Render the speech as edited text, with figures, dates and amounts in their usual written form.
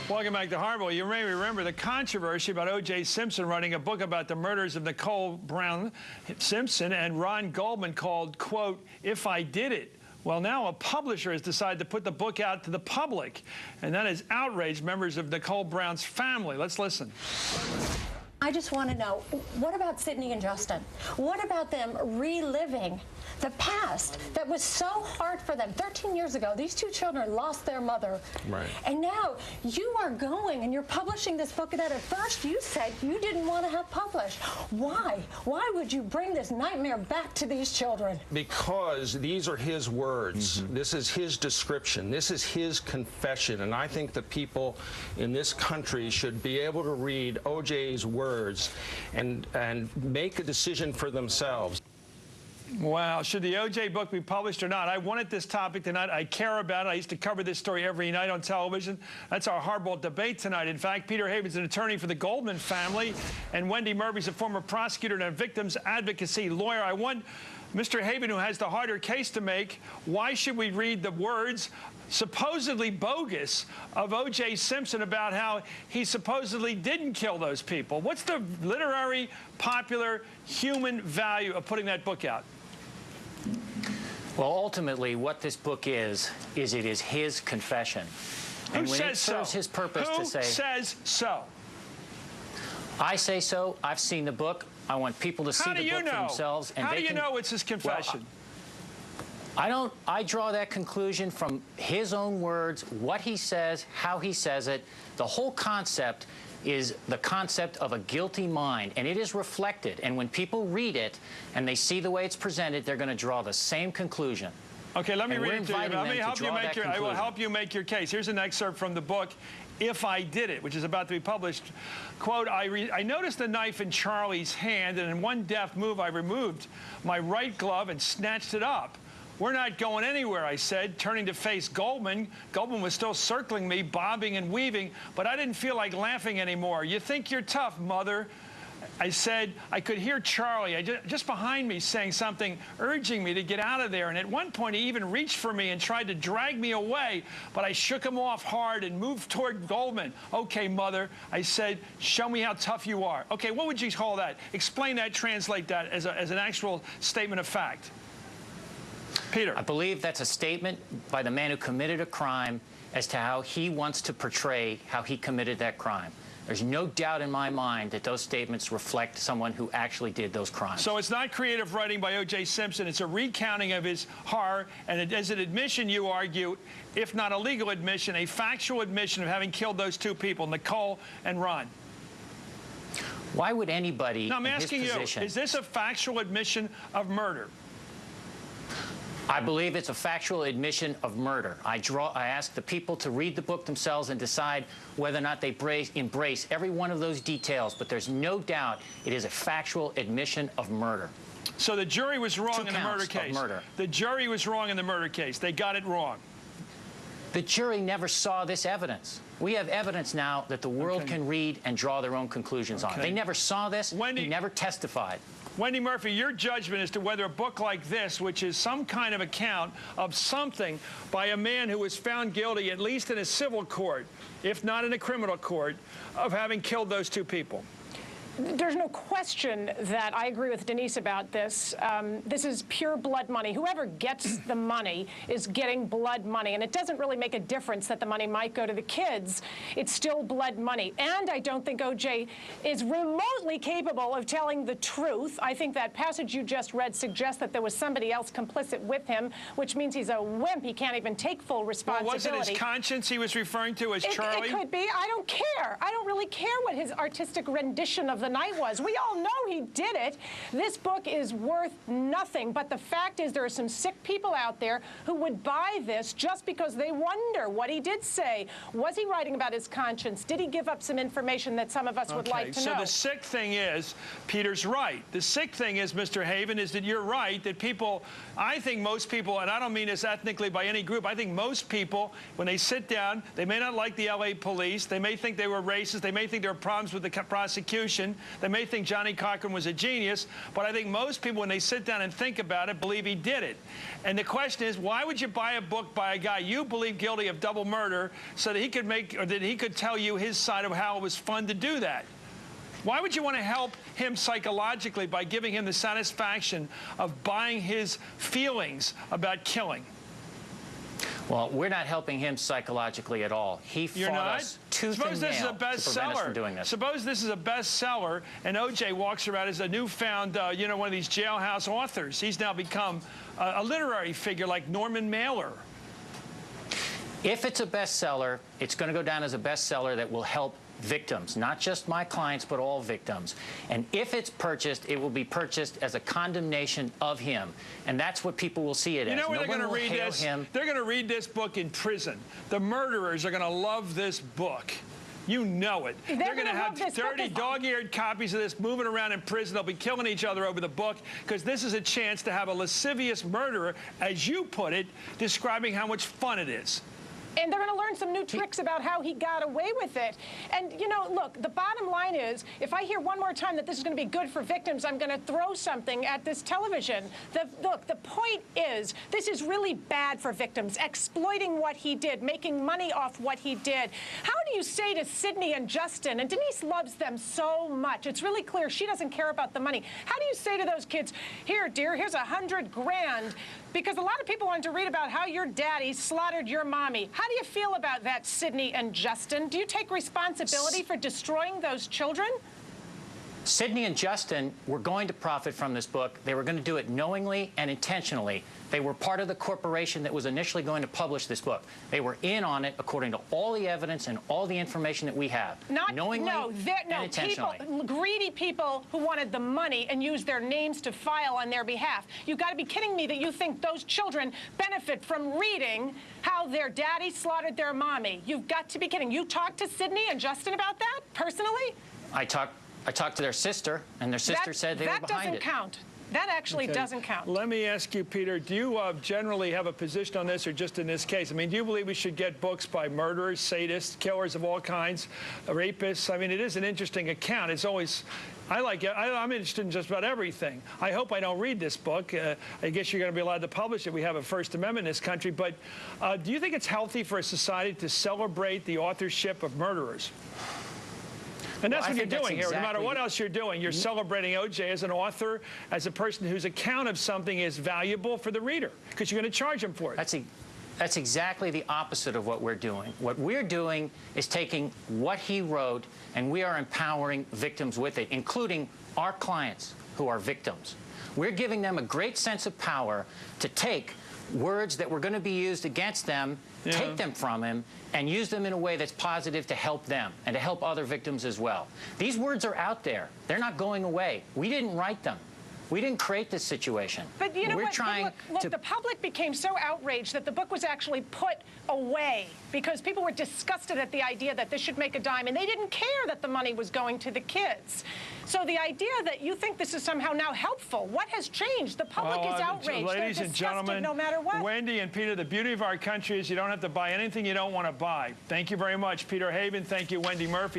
Welcome back to Hardball. You may remember the controversy about OJ Simpson writing a book about the murders of Nicole Brown Simpson and Ron Goldman called, quote, "If I Did It." Well, now a publisher has decided to put the book out to the public, and that has outraged members of Nicole Brown's family. Let's listen. I just want to know, what about Sydney and Justin? What about them reliving the past that was so hard for them? 13 years ago, these two children lost their mother. Right. And now you are going and you're publishing this book that at first you said you didn't want to have published. Why? Why would you bring this nightmare back to these children? Because these are his words. This is his description. This is his confession. And I think the people in this country should be able to read OJ's words and make a decision for themselves. Wow. Should the OJ book be published or not? I wanted this topic tonight. I care about it. I used to cover this story every night on television. That's our Hardball debate tonight. In fact, Peter Haven's an attorney for the Goldman family, and Wendy Murphy's a former prosecutor and a victims advocacy lawyer. I want Mr. Haven, who has the harder case to make, why should we read the words supposedly bogus of OJ Simpson about how he supposedly didn't kill those people? What's the literary, popular, human value of putting that book out? Well, ultimately, what this book is it is his confession. And when it serves his purpose to say... Who says so? I say so. I've seen the book. I want people to see the book for themselves. And How do you know it's his confession? Well, I draw that conclusion from his own words, what he says, how he says it. The whole concept is the concept of a guilty mind, and it is reflected. And when people read it and they see the way it's presented, they're going to draw the same conclusion. Okay, let me read it to you. I will help you make your case. Here's an excerpt from the book, If I Did It, which is about to be published. Quote, I noticed the knife in Charlie's hand, and in one deft move, I removed my right glove and snatched it up. "We're not going anywhere," I said, turning to face Goldman. Goldman was still circling me, bobbing and weaving, but I didn't feel like laughing anymore. "You think you're tough, Mother," I said. I could hear Charlie just behind me saying something, urging me to get out of there. And at one point, he even reached for me and tried to drag me away, but I shook him off hard and moved toward Goldman. "Okay, Mother," I said, "show me how tough you are." Okay, what would you call that? Explain that, translate that as an actual statement of fact. Peter. I believe that's a statement by the man who committed a crime as to how he wants to portray how he committed that crime. There's no doubt in my mind that those statements reflect someone who actually did those crimes. So it's not creative writing by OJ Simpson. It's a recounting of his horror, and it is an admission, you argue, if not a legal admission, a factual admission of having killed those two people, Nicole and Ron. Why would anybody Now, I'm in asking his you, position, is this a factual admission of murder? I believe it's a factual admission of murder. I ask the people to read the book themselves and decide whether or not they embrace every one of those details, but there's no doubt it is a factual admission of murder. So the jury was wrong in the murder case. Murder. The jury was wrong in the murder case. They got it wrong. The jury never saw this evidence. We have evidence now that the world can read and draw their own conclusions on. They never saw this. Wendy, he never testified. Wendy Murphy, your judgment as to whether a book like this, which is some kind of account of something by a man who was found guilty, at least in a civil court, if not in a criminal court, of having killed those two people. There's no question that I agree with Denise about this. This is pure blood money. Whoever gets the money is getting blood money, and it doesn't really make a difference that the money might go to the kids. It's still blood money. And I don't think OJ is remotely capable of telling the truth. I think that passage you just read suggests that there was somebody else complicit with him, which means he's a wimp. He can't even take full responsibility. Well, wasn't his conscience he was referring to as Charlie? It could be. I don't care. I don't really care what his artistic rendition of the night was. We all know he did it. This book is worth nothing, but the fact is there are some sick people out there who would buy this just because they wonder what he did say. Was he writing about his conscience? Did he give up some information that some of us would like to know? So the sick thing is, Peter's right. The sick thing is, Mr. Haven, is that you're right, that people, I think most people, and I don't mean this ethnically by any group, I think most people, when they sit down, they may not like the LA police, they may think they were racist, they may think there are problems with the prosecution, They may think Johnny Cochran was a genius, but I think most people, when they sit down and think about it, believe he did it. And the question is, why would you buy a book by a guy you believe guilty of double murder so that he could that he could tell you his side of how it was fun to do that? Why would you want to help him psychologically by giving him the satisfaction of buying his feelings about killing? Well, we're not helping him psychologically at all. He fought us tooth and nail to prevent us from doing this. Suppose this is a bestseller, and OJ walks around as a newfound, you know, one of these jailhouse authors. He's now become a literary figure like Norman Mailer. If it's a bestseller, it's going to go down as a bestseller that will help victims, not just my clients, but all victims. And if it's purchased, it will be purchased as a condemnation of him. And that's what people will see it as. You know where they're going to read this? They're going to read this book in prison. The murderers are going to love this book. You know it. They're going to have dirty, dog-eared copies of this moving around in prison. They'll be killing each other over the book because this is a chance to have a lascivious murderer, as you put it, describing how much fun it is. And they're going to learn some new tricks about how he got away with it. And, you know, look, the bottom line is, if I hear one more time that this is going to be good for victims, I'm going to throw something at this television. Look, the point is, this is really bad for victims, exploiting what he did, making money off what he did. How do you say to Sydney and Justin, and Denise loves them so much, it's really clear she doesn't care about the money. How do you say to those kids, here, dear, here's $100 grand, because a lot of people want to read about how your daddy slaughtered your mommy. How do you feel about that, Sydney and Justin? Do you take responsibility for destroying those children? Sydney and Justin were going to profit from this book. They were going to do it knowingly and intentionally. They were part of the corporation that was initially going to publish this book. They were in on it according to all the evidence and all the information that we have. Not knowingly and intentionally. Greedy people who wanted the money and used their names to file on their behalf. You've got to be kidding me that you think those children benefit from reading how their daddy slaughtered their mommy. You've got to be kidding. You talked to Sydney and Justin about that personally? I talked to their sister, and their sister said they were behind it. That doesn't count. That actually doesn't count. Let me ask you, Peter, do you generally have a position on this, or just in this case? I mean, do you believe we should get books by murderers, sadists, killers of all kinds, rapists? I mean, it is an interesting account. It's always... I like it. I'm interested in just about everything. I hope I don't read this book. I guess you're going to be allowed to publish it. We have a First Amendment in this country. But do you think it's healthy for a society to celebrate the authorship of murderers? And that's what you're doing here. No matter what else you're doing, you're celebrating OJ as an author, as a person whose account of something is valuable for the reader, because you're going to charge him for it. That's exactly the opposite of what we're doing. What we're doing is taking what he wrote, and we are empowering victims with it, including our clients who are victims. We're giving them a great sense of power to take words that were going to be used against them, take them from him, and use them in a way that's positive to help them and to help other victims as well. These words are out there. They're not going away. We didn't write them. We didn't create this situation. But you know what? Look, the public became so outraged that the book was actually put away because people were disgusted at the idea that this should make a dime, and they didn't care that the money was going to the kids. So the idea that you think this is somehow now helpful, what has changed? The public is outraged. Ladies and gentlemen, no matter what. Wendy and Peter, the beauty of our country is you don't have to buy anything you don't want to buy. Thank you very much, Peter Haven. Thank you, Wendy Murphy.